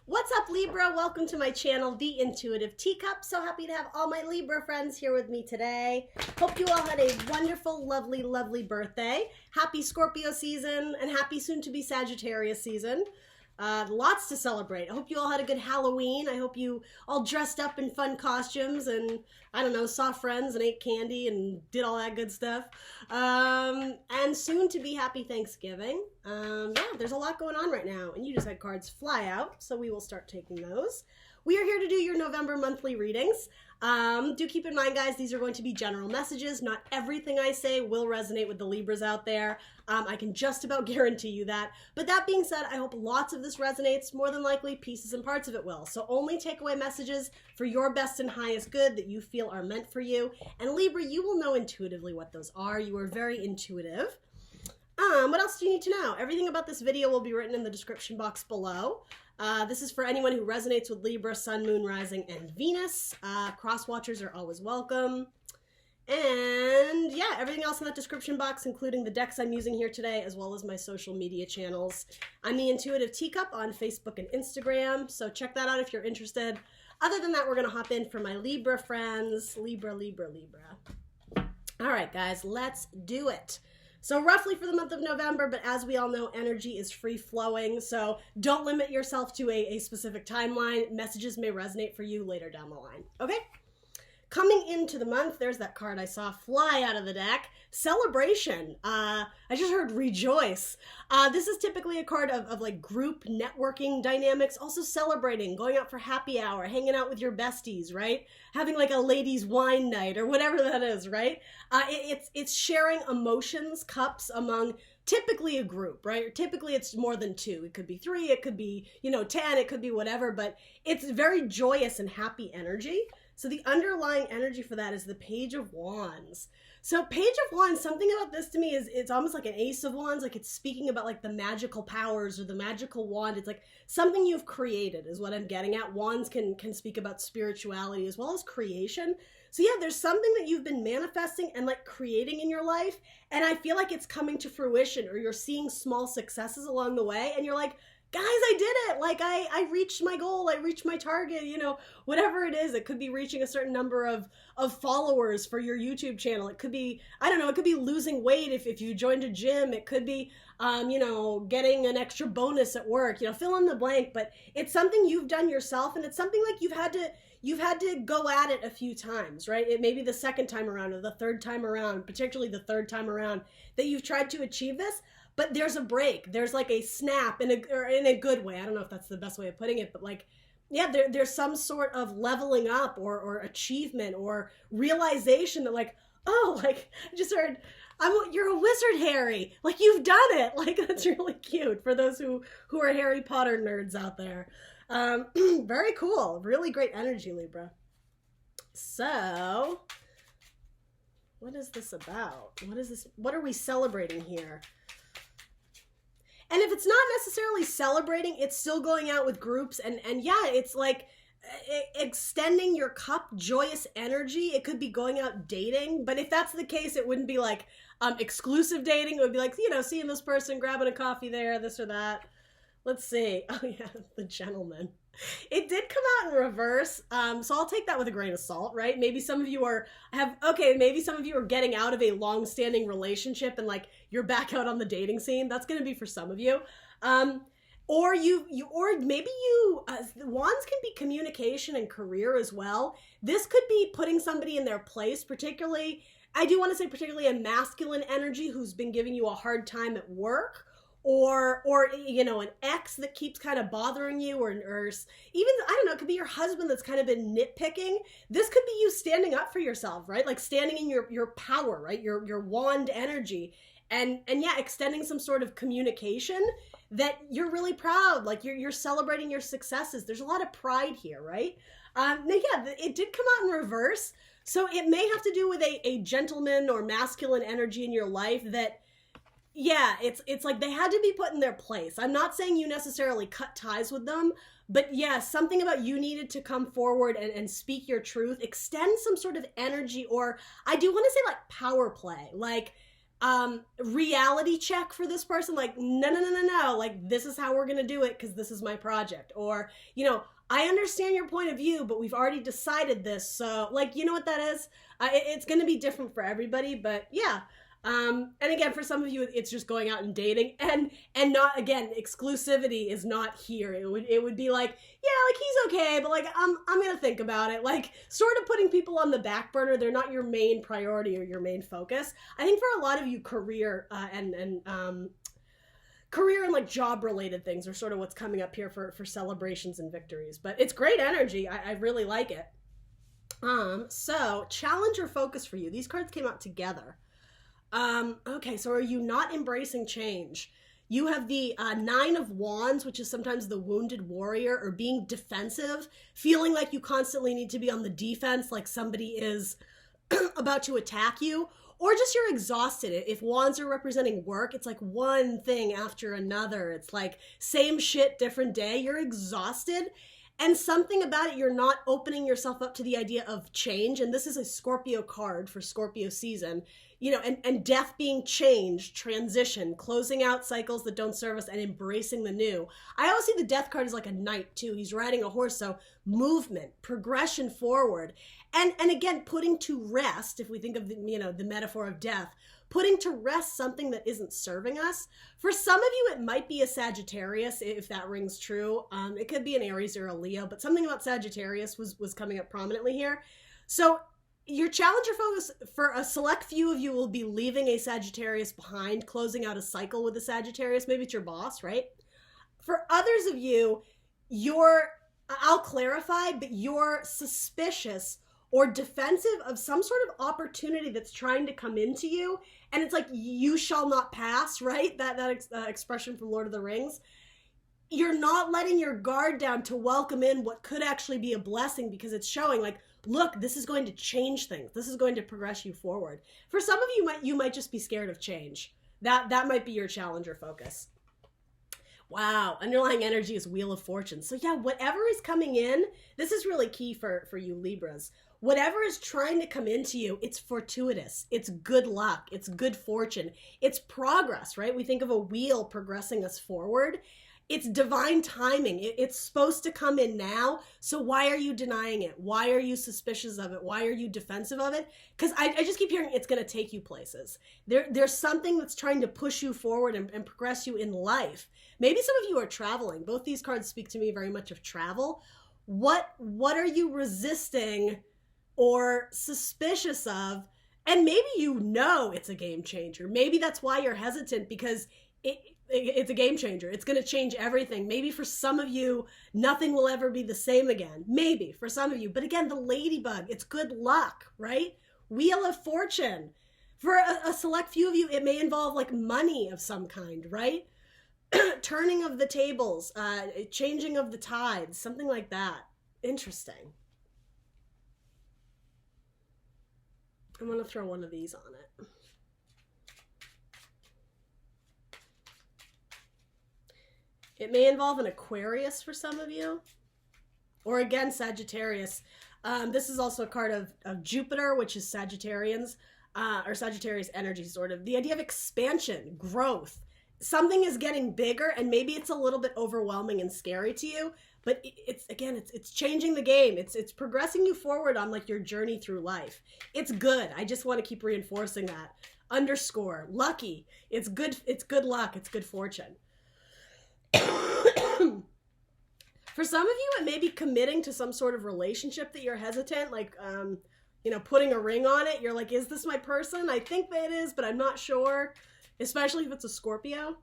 What's up, Libra? Welcome to my channel, The Intuitive Teacup. So happy to have all my Libra friends here with me today. Hope you all had a wonderful, lovely, lovely birthday. Happy Scorpio season and happy soon-to-be Sagittarius season. Lots to celebrate. I hope you all had a good Halloween. I hope you all dressed up in fun costumes and, I don't know, saw friends and ate candy and did all that good stuff. And soon to be happy Thanksgiving. Yeah, there's a lot going on right now, and you just had cards fly out, so we will start taking those. We are here to do your November monthly readings. Do keep in mind, guys, these are going to be general messages. Not everything I say will resonate with the Libras out there. I can just about guarantee you that. But that being said, I hope lots of this resonates. More than likely, pieces and parts of it will. So only take away messages for your best and highest good that you feel are meant for you. And Libra, you will know intuitively what those are. You are very intuitive. What else do you need to know? Everything about this video will be written in the description box below. This is for anyone who resonates with Libra, Sun, Moon, Rising, and Venus. Cross-watchers are always welcome. And yeah, everything else in that description box, including the decks I'm using here today, as well as my social media channels. I'm the Intuitive Teacup on Facebook and Instagram, so check that out if you're interested. Other than that, we're going to hop in for my Libra friends. Libra, Libra, Libra. All right, guys, let's do it. So roughly for the month of November, but as we all know, energy is free-flowing, so don't limit yourself to a specific timeline. Messages may resonate for you later down the line, okay? Coming into the month, there's that card I saw fly out of the deck. Celebration. I just heard rejoice. This is typically a card of like group networking dynamics, also celebrating, going out for happy hour, hanging out with your besties, right? Having like a ladies' wine night or whatever that is, right? It's sharing emotions, cups among typically a group, right? Or typically it's more than two. It could be 3, it could be, 10, it could be whatever, but it's very joyous and happy energy. So the underlying energy for that is the Page of Wands. So Page of Wands, something about this to me is it's almost like an Ace of Wands, like it's speaking about like the magical powers or the magical wand. It's like something you've created is what I'm getting at. Wands can speak about spirituality as well as creation. So yeah, there's something that you've been manifesting and like creating in your life, and I feel like it's coming to fruition, or you're seeing small successes along the way, and you're like, guys, I did it. Like I reached my goal. I reached my target, whatever it is. It could be reaching a certain number of followers for your YouTube channel. It could be, I don't know, it could be losing weight if you joined a gym. It could be, getting an extra bonus at work, fill in the blank, but it's something you've done yourself, and it's something like you've had to go at it a few times, right? It may be the second time around or the third time around, particularly the third time around that you've tried to achieve this. But there's a break. There's like a snap in a good way. I don't know if that's the best way of putting it, but like, yeah, there's some sort of leveling up or achievement or realization that like, oh, like I just heard, you're a wizard, Harry. Like you've done it. Like that's really cute for those who are Harry Potter nerds out there. Very cool. Really great energy, Libra. So, what is this about? What is this? What are we celebrating here? And if it's not necessarily celebrating, it's still going out with groups. And yeah, it's like extending your cup, joyous energy. It could be going out dating. But if that's the case, it wouldn't be like exclusive dating. It would be like, seeing this person, grabbing a coffee there, this or that. Let's see. Oh yeah, the gentleman. It did come out in reverse, so I'll take that with a grain of salt, right? Maybe some of you are getting out of a long-standing relationship and like you're back out on the dating scene. That's going to be for some of you. Or maybe wands can be communication and career as well. This could be putting somebody in their place, particularly a masculine energy who's been giving you a hard time at work. Or an ex that keeps kind of bothering you, or even, I don't know, it could be your husband that's kind of been nitpicking. This could be you standing up for yourself, right? Like standing in your power, right? Your wand energy, and yeah, extending some sort of communication that you're really proud, like you're celebrating your successes. There's a lot of pride here, right? Now, yeah, it did come out in reverse, so it may have to do with a gentleman or masculine energy in your life that, yeah, it's like they had to be put in their place. I'm not saying you necessarily cut ties with them, but yeah, something about you needed to come forward and speak your truth, extend some sort of energy, or I do want to say like power play. Like, reality check for this person. Like, no. Like, this is how we're going to do it because this is my project. Or, you know, I understand your point of view, but we've already decided this. So, like, you know what that is? It's going to be different for everybody, but yeah. And again, for some of you, it's just going out and dating, and not, again, exclusivity is not here. It would be like, yeah, like, he's okay, but like, I'm gonna think about it. Like, sort of putting people on the back burner. They're not your main priority or your main focus. I think for a lot of you, career and like job related things are sort of what's coming up here for celebrations and victories. But it's great energy. I really like it. So challenge or focus for you. These cards came out together. Okay, so are you not embracing change? You have the 9 of Wands, which is sometimes the wounded warrior, or being defensive, feeling like you constantly need to be on the defense, like somebody is about to attack you, or just you're exhausted. If Wands are representing work, it's like one thing after another. It's like same shit, different day. You're exhausted. And something about it, you're not opening yourself up to the idea of change. And this is a Scorpio card for Scorpio season. You know, and death being change, transition, closing out cycles that don't serve us and embracing the new. I always see the death card as like a knight too. He's riding a horse, so movement, progression forward. And again, putting to rest, if we think of the, you know, the metaphor of death, putting to rest something that isn't serving us. For some of you, it might be a Sagittarius, if that rings true. It could be an Aries or a Leo, but something about Sagittarius was coming up prominently here. So your challenge or focus for a select few of you will be leaving a Sagittarius behind, closing out a cycle with a Sagittarius. Maybe it's your boss, right? For others of you, I'll clarify, but you're suspicious or defensive of some sort of opportunity that's trying to come into you. And it's like, you shall not pass, right? That expression from Lord of the Rings. You're not letting your guard down to welcome in what could actually be a blessing, because it's showing like, look, this is going to change things. This is going to progress you forward. For some of you, you might just be scared of change. That might be your challenge or focus. Wow, underlying energy is Wheel of Fortune. So yeah, whatever is coming in, this is really key for you Libras. Whatever is trying to come into you, it's fortuitous. It's good luck. It's good fortune. It's progress, right? We think of a wheel progressing us forward. It's divine timing. It's supposed to come in now. So why are you denying it? Why are you suspicious of it? Why are you defensive of it? Because I just keep hearing it's going to take you places. There's something that's trying to push you forward and progress you in life. Maybe some of you are traveling. Both these cards speak to me very much of travel. What are you resisting or suspicious of? And maybe you know it's a game changer. Maybe that's why you're hesitant, because it's a game changer. It's going to change everything. Maybe for some of you, nothing will ever be the same again. Maybe for some of you. But again, the ladybug, it's good luck, right? Wheel of Fortune. For a select few of you, it may involve like money of some kind, right? Turning of the tables, changing of the tides, something like that. Interesting. I'm going to throw one of these on it. It may involve an Aquarius for some of you, or again, Sagittarius. This is also a card of Jupiter, which is Sagittarians, or Sagittarius energy, sort of. The idea of expansion, growth. Something is getting bigger, and maybe it's a little bit overwhelming and scary to you, but it's changing the game. It's progressing you forward on like your journey through life. It's good. I just want to keep reinforcing that. Underscore, lucky. It's good luck. It's good fortune. For some of you, it may be committing to some sort of relationship that you're hesitant, like, putting a ring on it. You're like, is this my person? I think that it is, but I'm not sure, especially if it's a Scorpio.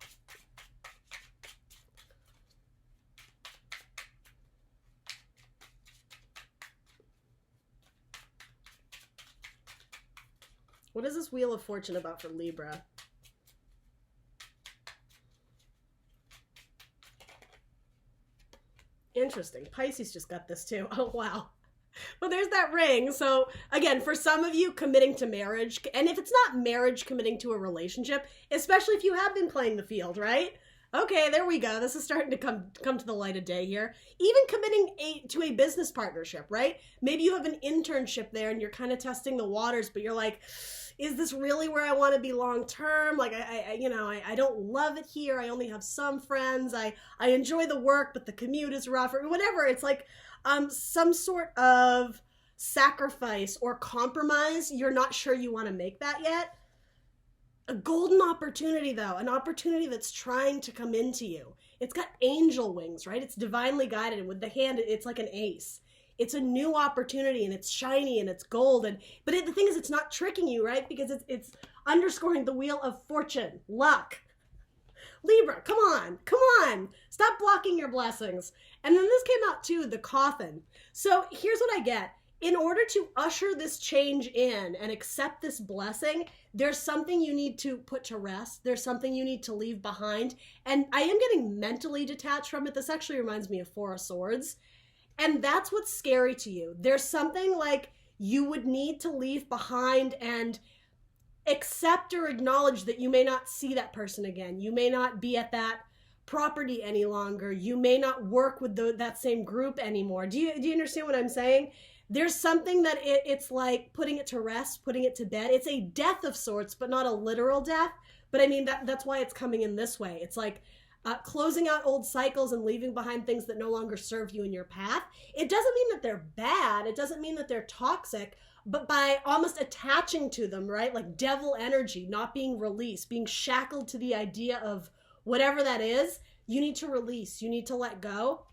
What is this Wheel of Fortune about for Libra? Interesting. Pisces just got this too. Oh, wow. Well, there's that ring. So again, for some of you, committing to marriage, and if it's not marriage, committing to a relationship, especially if you have been playing the field, right? Okay, there we go. This is starting to come to the light of day here. Even committing to a business partnership, right? Maybe you have an internship there and you're kind of testing the waters, but you're like, is this really where I want to be long term? Like, I don't love it here. I only have some friends. I enjoy the work, but the commute is rough, or whatever. It's like some sort of sacrifice or compromise. You're not sure you want to make that yet. A golden opportunity, though, an opportunity that's trying to come into you. It's got angel wings, right? It's divinely guided, and with the hand, it's like an ace. It's a new opportunity, and it's shiny, and it's gold. But the thing is, it's not tricking you, right? Because it's underscoring the wheel of fortune, luck. Libra, come on. Stop blocking your blessings. And then this came out too, the coffin. So here's what I get. In order to usher this change in and accept this blessing, there's something you need to put to rest. There's something you need to leave behind. And I am getting mentally detached from it. This actually reminds me of Four of Swords. And that's what's scary to you. There's something like you would need to leave behind and accept or acknowledge that you may not see that person again. You may not be at that property any longer. You may not work with that same group anymore. Do you understand what I'm saying? There's something that it's like putting it to rest, putting it to bed. It's a death of sorts, but not a literal death. But I mean, that's why it's coming in this way. It's like closing out old cycles and leaving behind things that no longer serve you in your path. It doesn't mean that they're bad. It doesn't mean that they're toxic, but by almost attaching to them, right? Like devil energy, not being released, being shackled to the idea of whatever that is, you need to release, you need to let go.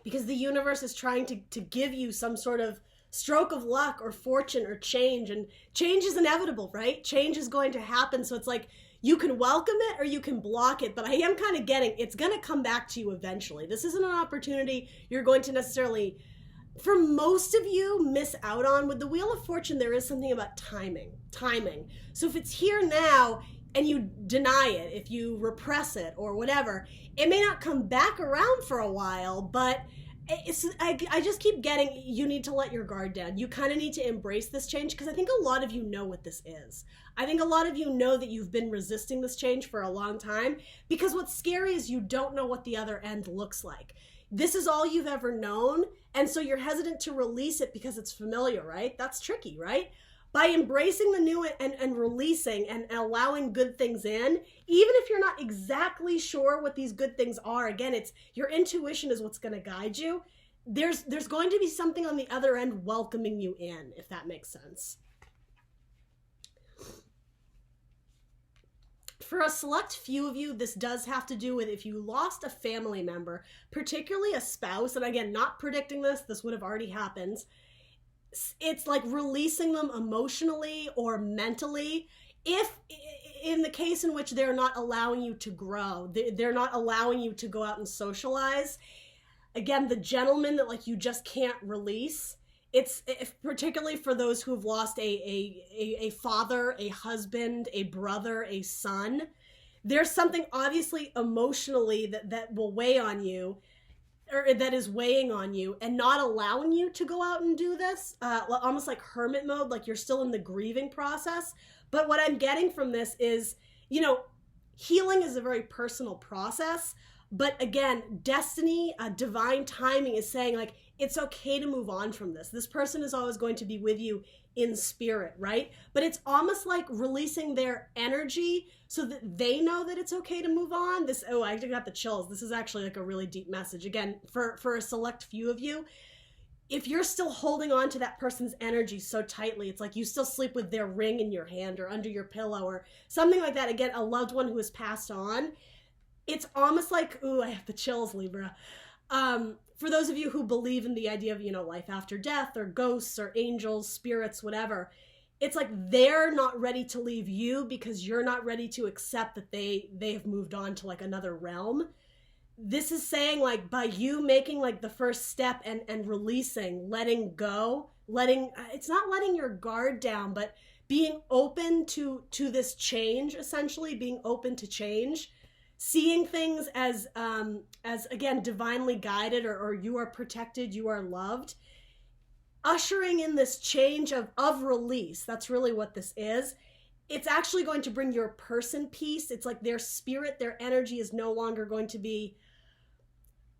Because the universe is trying to give you some sort of stroke of luck or fortune or change. And change is inevitable, right? Change is going to happen. So it's like you can welcome it or you can block it. But I am kind of getting it's going to come back to you eventually. This isn't an opportunity you're going to necessarily, for most of you, miss out on. With the Wheel of Fortune, there is something about timing. So if it's here now and you deny it, if you repress it or whatever, it may not come back around for a while, but I just keep getting, you need to let your guard down. You kind of need to embrace this change, because I think a lot of you know what this is. I think a lot of you know that you've been resisting this change for a long time, because what's scary is you don't know what the other end looks like. This is all you've ever known, and so you're hesitant to release it because it's familiar, right? That's tricky, right? By embracing the new and releasing and allowing good things in, even if you're not exactly sure what these good things are, again, it's your intuition is what's going to guide you. There's going to be something on the other end welcoming you in, if that makes sense. For a select few of you, this does have to do with if you lost a family member, particularly a spouse, and again, not predicting this would have already happened. It's like releasing them emotionally or mentally. If in the case in which they're not allowing you to grow, they're not allowing you to go out and socialize. Again, the gentleman that like you just can't release. It's particularly for those who have lost a father, a husband, a brother, a son. There's something obviously emotionally that will weigh on you, or that is weighing on you and not allowing you to go out and do this, almost like hermit mode, like you're still in the grieving process. But what I'm getting from this is, healing is a very personal process. But again, destiny, divine timing is saying like, it's okay to move on from this. This person is always going to be with you in spirit, right? But it's almost like releasing their energy so that they know that it's okay to move on. I got the chills. This is actually like a really deep message. Again, for a select few of you, if you're still holding on to that person's energy so tightly, it's like you still sleep with their ring in your hand or under your pillow or something like that. Again, a loved one who has passed on. It's almost like, ooh, I have the chills, Libra. For those of you who believe in the idea of, life after death or ghosts or angels, spirits, whatever, it's like they're not ready to leave you because you're not ready to accept that they have moved on to like another realm. This is saying like by you making like the first step and releasing, letting go, it's not letting your guard down, but being open to this change, essentially being open to change. Seeing things as again, divinely guided or you are protected, you are loved. Ushering in this change of release. That's really what this is. it's actually going to bring your person peace. It's like their spirit, their energy is no longer going to be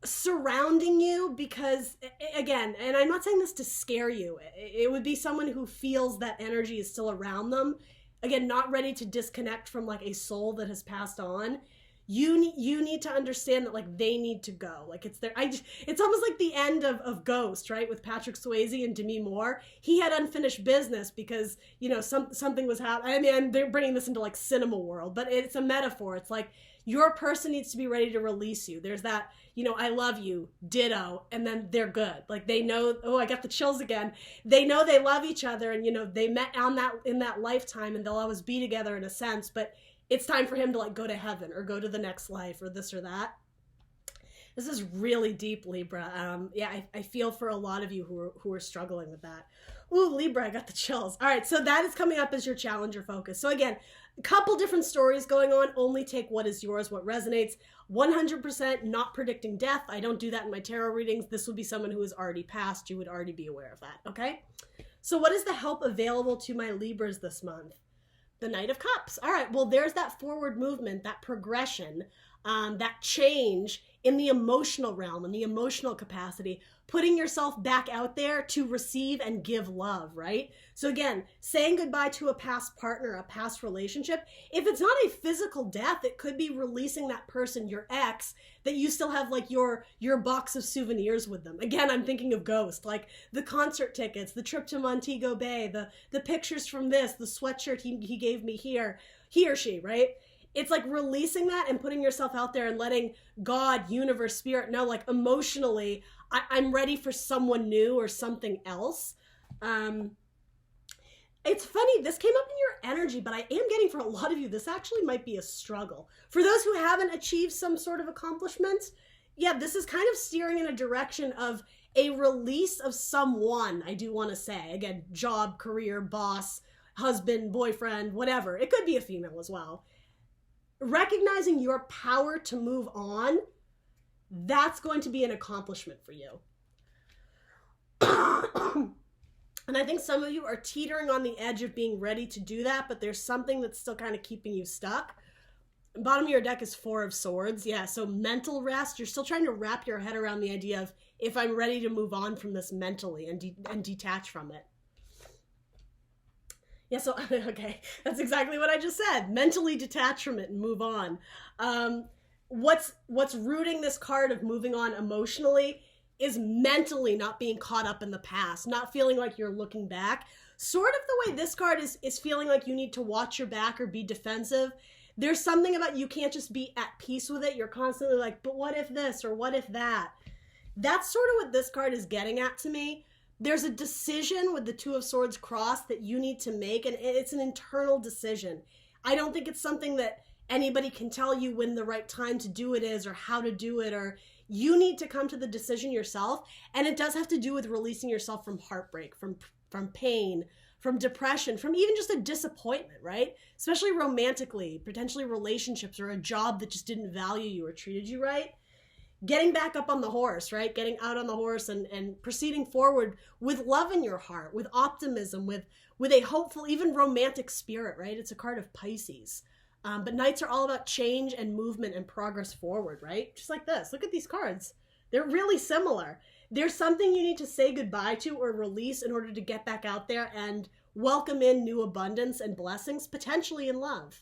surrounding you, because again, and I'm not saying this to scare you, it would be someone who feels that energy is still around them, again, not ready to disconnect from like a soul that has passed on. You need to understand that like they need to go. Like it's it's almost like the end of Ghost, right? With Patrick Swayze and Demi Moore. He had unfinished business because, you know, something was happening. I mean, they're bringing this into like cinema world, but it's a metaphor. It's like your person needs to be ready to release you. There's that, you know, I love you, ditto, and then they're good. Like they know, oh, I got the chills again. They know they love each other, and you know, they met in that lifetime, and they'll always be together in a sense, but it's time for him to like go to heaven or go to the next life or this or that. This is really deep, Libra. Yeah, I feel for a lot of you who are struggling with that. Ooh, Libra, I got the chills. All right, so that is coming up as your challenger focus. So again, a couple different stories going on. Only take what is yours, what resonates. 100% not predicting death. I don't do that in my tarot readings. This would be someone who has already passed. You would already be aware of that, okay? So what is the help available to my Libras this month? The Knight of Cups. All right, well, there's that forward movement, that progression, that change in the emotional realm and the emotional capacity, putting yourself back out there to receive and give love, right? So again, saying goodbye to a past partner, a past relationship. If it's not a physical death, it could be releasing that person, your ex, that you still have like your box of souvenirs with them. Again, I'm thinking of Ghost, like the concert tickets, the trip to Montego Bay, the pictures from this, the sweatshirt he gave me here, he or she, right? It's like releasing that and putting yourself out there and letting God, universe, spirit know, like emotionally, I'm ready for someone new or something else. It's funny, this came up in your energy, but I am getting for a lot of you, this actually might be a struggle. For those who haven't achieved some sort of accomplishment, yeah, this is kind of steering in a direction of a release of someone, I do want to say. Again, job, career, boss, husband, boyfriend, whatever. It could be a female as well. Recognizing your power to move on, that's going to be an accomplishment for you. And I think some of you are teetering on the edge of being ready to do that, but there's something that's still kind of keeping you stuck. Bottom of your deck is Four of Swords. Yeah, so mental rest. You're still trying to wrap your head around the idea of if I'm ready to move on from this mentally and detach from it. Yeah, so, okay, that's exactly what I just said. Mentally detach from it and move on. What's rooting this card of moving on emotionally is mentally not being caught up in the past, not feeling like you're looking back. Sort of the way this card is feeling like you need to watch your back or be defensive. There's something about you can't just be at peace with it. You're constantly like, but what if this or what if that? That's sort of what this card is getting at to me. There's a decision with the Two of Swords crossed that you need to make, and it's an internal decision. I don't think it's something that anybody can tell you when the right time to do it is or how to do it, or you need to come to the decision yourself. And it does have to do with releasing yourself from heartbreak, from pain, from depression, from even just a disappointment, right? Especially romantically, potentially relationships or a job that just didn't value you or treated you right. Getting back up on the horse, right? Getting out on the horse and proceeding forward with love in your heart, with optimism, with a hopeful, even romantic spirit, right? It's a card of Pisces. But Knights are all about change and movement and progress forward, right? Just like this. Look at these cards. They're really similar. There's something you need to say goodbye to or release in order to get back out there and welcome in new abundance and blessings, potentially in love.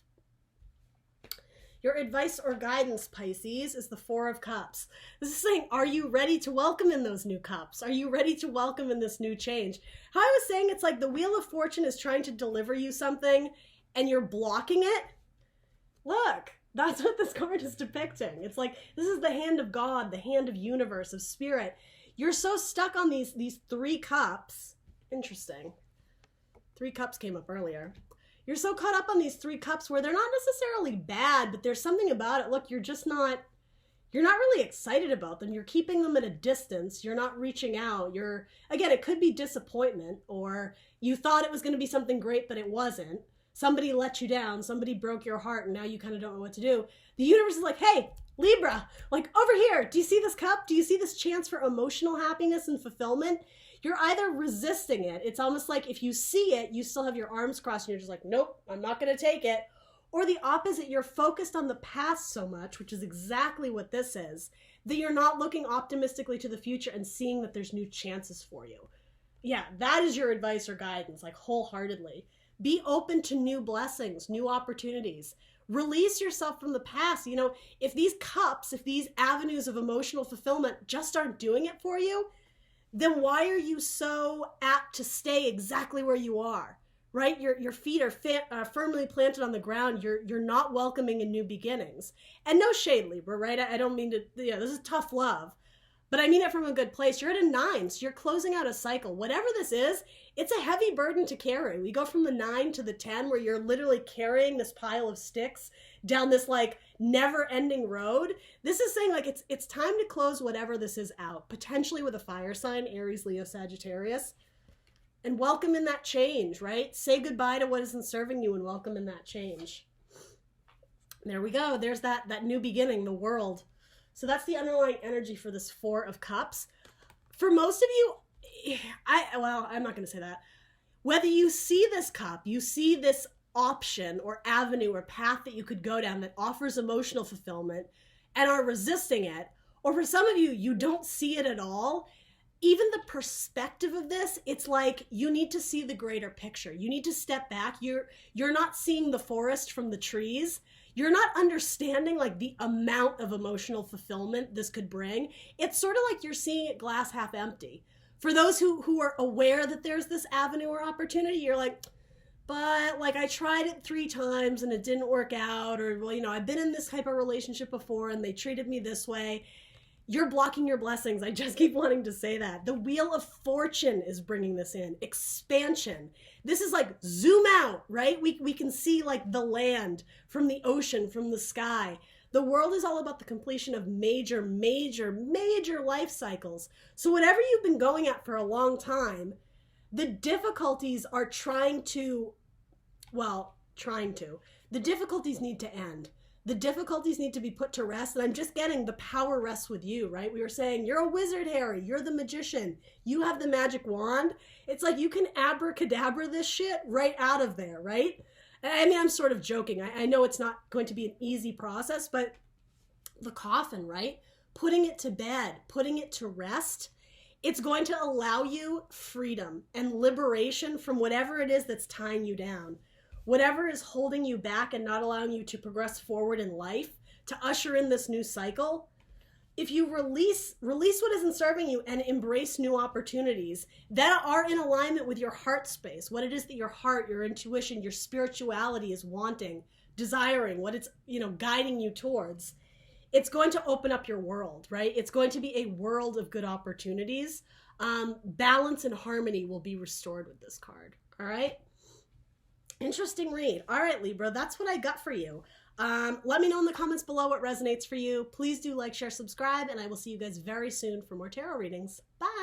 Your advice or guidance, Pisces, is the Four of Cups. This is saying, are you ready to welcome in those new cups? Are you ready to welcome in this new change? How I was saying, it's like the Wheel of Fortune is trying to deliver you something and you're blocking it. Look, that's what this card is depicting. It's like, this is the hand of God, the hand of universe, of spirit. You're so stuck on these three cups. Interesting. 3 cups came up earlier. You're so caught up on these 3 cups where they're not necessarily bad, but there's something about it. Look, you're not really excited about them. You're keeping them at a distance. You're not reaching out. Again, it could be disappointment, or you thought it was going to be something great, but it wasn't. Somebody let you down. Somebody broke your heart, and now you kind of don't know what to do. The universe is like, hey, Libra, like over here, do you see this cup? Do you see this chance for emotional happiness and fulfillment? You're either resisting it. It's almost like if you see it, you still have your arms crossed and you're just like, nope, I'm not going to take it. Or the opposite, you're focused on the past so much, which is exactly what this is, that you're not looking optimistically to the future and seeing that there's new chances for you. Yeah, that is your advice or guidance, like wholeheartedly. Be open to new blessings, new opportunities. Release yourself from the past. You know, if these cups, if these avenues of emotional fulfillment just aren't doing it for you, then why are you so apt to stay exactly where you are, right? Your feet are firmly planted on the ground. You're not welcoming in new beginnings. And no shade, Libra, right? I don't mean to, this is tough love, but I mean it from a good place. You're at a 9, so you're closing out a cycle. Whatever this is, it's a heavy burden to carry. We go from the 9 to the 10 where you're literally carrying this pile of sticks down this like never ending road. This is saying like it's time to close whatever this is out, potentially with a fire sign, Aries, Leo, Sagittarius, and welcome in that change, right? Say goodbye to what isn't serving you and welcome in that change. There we go. There's that new beginning, the world. So that's the underlying energy for this 4 of Cups. For most of you, I'm not going to say that. Whether you see this cup, you see this option or avenue or path that you could go down that offers emotional fulfillment and are resisting it, or for some of you, you don't see it at all, even the perspective of this, it's like you need to see the greater picture. You need to step back. You're not seeing the forest from the trees. You're not understanding like the amount of emotional fulfillment this could bring. It's sort of like you're seeing it glass half empty. For those who are aware that there's this avenue or opportunity, you're like, but like I tried it 3 times and it didn't work out, or well, I've been in this type of relationship before and they treated me this way. You're blocking your blessings. I just keep wanting to say that. The Wheel of Fortune is bringing this in. Expansion. This is like zoom out, right? We can see like the land from the ocean, from the sky. The world is all about the completion of major, major, major life cycles. So whatever you've been going at for a long time, the difficulties are the difficulties need to end. The difficulties need to be put to rest. And I'm just getting the power rests with you, right? We were saying, you're a wizard, Harry. You're the magician. You have the magic wand. It's like you can abracadabra this shit right out of there, right? I mean, I'm sort of joking. I know it's not going to be an easy process, but the coffin, right? Putting it to bed, putting it to rest, it's going to allow you freedom and liberation from whatever it is that's tying you down. Whatever is holding you back and not allowing you to progress forward in life, to usher in this new cycle, if you release what isn't serving you and embrace new opportunities that are in alignment with your heart space, what it is that your heart, your intuition, your spirituality is wanting, desiring, what it's, guiding you towards, it's going to open up your world, right? It's going to be a world of good opportunities. Balance and harmony will be restored with this card, all right? Interesting read. All right, Libra, that's what I got for you. Let me know in the comments below what resonates for you. Please do like, share, subscribe, and I will see you guys very soon for more tarot readings. Bye.